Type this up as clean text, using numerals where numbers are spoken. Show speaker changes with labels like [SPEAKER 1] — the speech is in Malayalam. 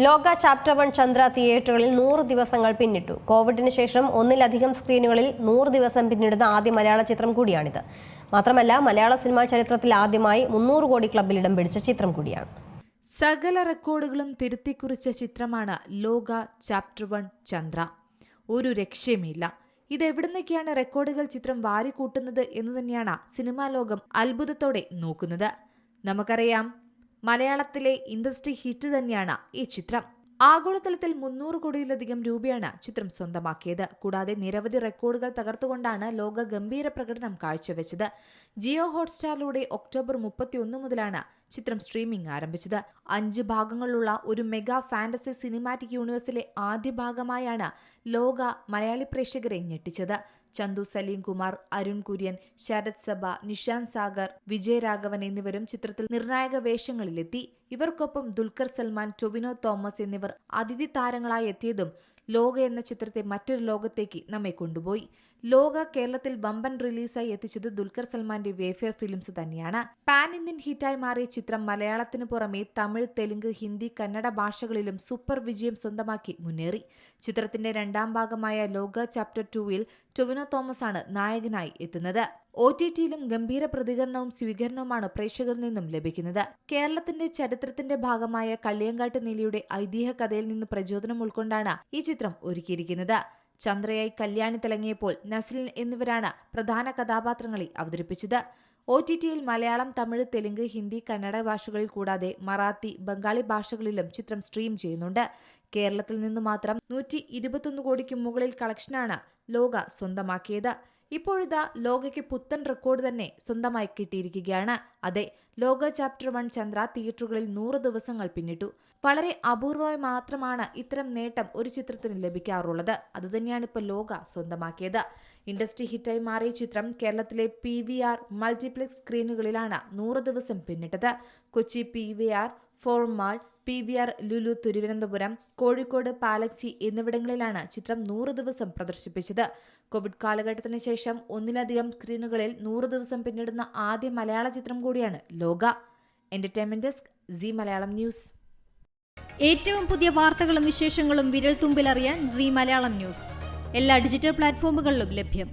[SPEAKER 1] ലോക ചാപ്റ്റർ 1 ചന്ദ്ര തിയേറ്ററുകളിൽ 100 ദിവസങ്ങൾ പിന്നിട്ടു. കോവിഡിന് ശേഷം ഒന്നിലധികം സ്ക്രീനുകളിൽ 100 ദിവസം പിന്നിടുന്ന ആദ്യ മലയാള ചിത്രം കൂടിയാണിത്. മാത്രമല്ല, മലയാള സിനിമാ ചരിത്രത്തിൽ ആദ്യമായി 300 കോടി ക്ലബ്ബിൽ ഇടം പിടിച്ച ചിത്രം കൂടിയാണ്.
[SPEAKER 2] സകല റെക്കോർഡുകളും തിരുത്തിക്കുറിച്ച ചിത്രമാണ് ലോക ചാപ്റ്റർ 1 ചന്ദ്ര. ഒരു രക്ഷയുമില്ല. ഇതെവിടുന്നൊക്കെയാണ് റെക്കോർഡുകൾ ചിത്രം വാരിക്കൂട്ടുന്നത് എന്ന് തന്നെയാണ് സിനിമാ ലോകം അത്ഭുതത്തോടെ നോക്കുന്നത്. നമുക്കറിയാം, മലയാളത്തിലെ ഇൻഡസ്ട്രി ഹിറ്റ് തന്നെയാണ് ഈ ചിത്രം. ആഗോളതലത്തിൽ 300 കോടിയിലധികം രൂപയാണ് ചിത്രം സ്വന്തമാക്കിയത്. കൂടാതെ നിരവധി റെക്കോർഡുകൾ തകർത്തുകൊണ്ടാണ് ലോക ഗംഭീര പ്രകടനം കാഴ്ചവെച്ചത്. ജിയോ ഹോട്ട്സ്റ്റാറിലൂടെ ഒക്ടോബർ 31 മുതലാണ് ചിത്രം സ്ട്രീമിംഗ് ആരംഭിച്ചത്. 5 ഭാഗങ്ങളുള്ള ഒരു മെഗാ ഫാന്റസി സിനിമാറ്റിക് യൂണിവേഴ്സിലെ ആദ്യ ഭാഗമായാണ് ലോക മലയാളി പ്രേക്ഷകരെ ഞെട്ടിച്ചത്. ചന്തു സലീം കുമാർ, അരുൺ കുര്യൻ, ശരത് സഭ, നിഷാന്ത് സാഗർ, വിജയരാഘവൻ എന്നിവരും ചിത്രത്തിൽ നിർണായക വേഷങ്ങളിലെത്തി. ഇവർക്കൊപ്പം ദുൽഖർ സൽമാൻ, ടൊവിനോ തോമസ് എന്നിവർ അതിഥി താരങ്ങളായി എത്തിയതും ലോക എന്ന ചിത്രത്തെ മറ്റൊരു ലോകത്തേക്ക് നമ്മെ കൊണ്ടുപോയി. ലോക കേരളത്തിൽ വമ്പൻ റിലീസായി എത്തിച്ചത് ദുൽഖർ സൽമാന്റെ വേഫെയർ ഫിലിംസ് തന്നെയാണ്. പാൻ ഇന്ത്യൻ ഹിറ്റായി മാറിയ ചിത്രം മലയാളത്തിന് പുറമെ തമിഴ്, തെലുങ്ക്, ഹിന്ദി, കന്നഡ ഭാഷകളിലും സൂപ്പർ വിജയം സ്വന്തമാക്കി മുന്നേറി. ചിത്രത്തിന്റെ രണ്ടാം ഭാഗമായ ലോക ചാപ്റ്റർ 2-ൽ ടൊവിനോ തോമസ് ആണ് നായകനായി എത്തുന്നത്. OTT-യിലും ഗംഭീര പ്രതികരണവും സ്വീകരണവുമാണ് പ്രേക്ഷകരിൽ നിന്നും ലഭിക്കുന്നത്. കേരളത്തിന്റെ ചരിത്രത്തിന്റെ ഭാഗമായ കള്ളിയങ്കാട്ട് നീലിയുടെ ഐതിഹ്യ കഥയിൽ നിന്ന് പ്രചോദനം ഉൾക്കൊണ്ടാണ് ഈ ചിത്രം ഒരുക്കിയിരിക്കുന്നത്. ചന്ദ്രയായി കല്യാണി തിളങ്ങിയപ്പോൾ നസ്ലിൻ എന്നിവരാണ് പ്രധാന കഥാപാത്രങ്ങളെ അവതരിപ്പിച്ചത്. OTT-യിൽ മലയാളം, തമിഴ്, തെലുങ്ക്, ഹിന്ദി, കന്നഡ ഭാഷകളിൽ കൂടാതെ മറാത്തി, ബംഗാളി ഭാഷകളിലും ചിത്രം സ്ട്രീം ചെയ്യുന്നുണ്ട്. കേരളത്തിൽ നിന്നു മാത്രം 121 കോടിക്ക് മുകളിൽ കളക്ഷനാണ് ലോക സ്വന്തമാക്കിയത്. ഇപ്പോഴിതാ ലോകയ്ക്ക് പുത്തൻ റെക്കോർഡ് തന്നെ സ്വന്തമായി കിട്ടിയിരിക്കുകയാണ്. അതെ, ലോക ചാപ്റ്റർ 1 ചന്ദ്ര തിയേറ്ററുകളിൽ 100 ദിവസങ്ങൾ പിന്നിട്ടു. വളരെ അപൂർവമായി മാത്രമാണ് ഇത്തരം നേട്ടം ഒരു ചിത്രത്തിന് ലഭിക്കാറുള്ളത്. അതുതന്നെയാണ് ഇപ്പോൾ ലോക സ്വന്തമാക്കിയത്. ഇൻഡസ്ട്രി ഹിറ്റായി മാറിയ ചിത്രം കേരളത്തിലെ PVR മൾട്ടിപ്ലക്സ് സ്ക്രീനുകളിലാണ് 100 ദിവസം പിന്നിട്ടത്. കൊച്ചി PVR ഫോർമാൾ, PVR ലുലു തിരുവനന്തപുരം, കോഴിക്കോട് പാലക്സി എന്നിവിടങ്ങളിലാണ് ചിത്രം 100 ദിവസം പ്രദർശിപ്പിച്ചത്. കോവിഡ് കാലഘട്ടത്തിന് ശേഷം ഒന്നിലധികം സ്ക്രീനുകളിൽ 100 ദിവസം പിന്നിടുന്ന ആദ്യ മലയാള ചിത്രം കൂടിയാണ് ലോക. Entertainment desk, C Malayalam news.
[SPEAKER 3] ഏറ്റവും പുതിയ വാർത്തകളും വിശേഷങ്ങളും വിരൽ തുമ്പിലറിയാൻ സി മലയാളം ന്യൂസ് എല്ലാ ഡിജിറ്റൽ പ്ലാറ്റ്ഫോമുകളിലും ലഭ്യം.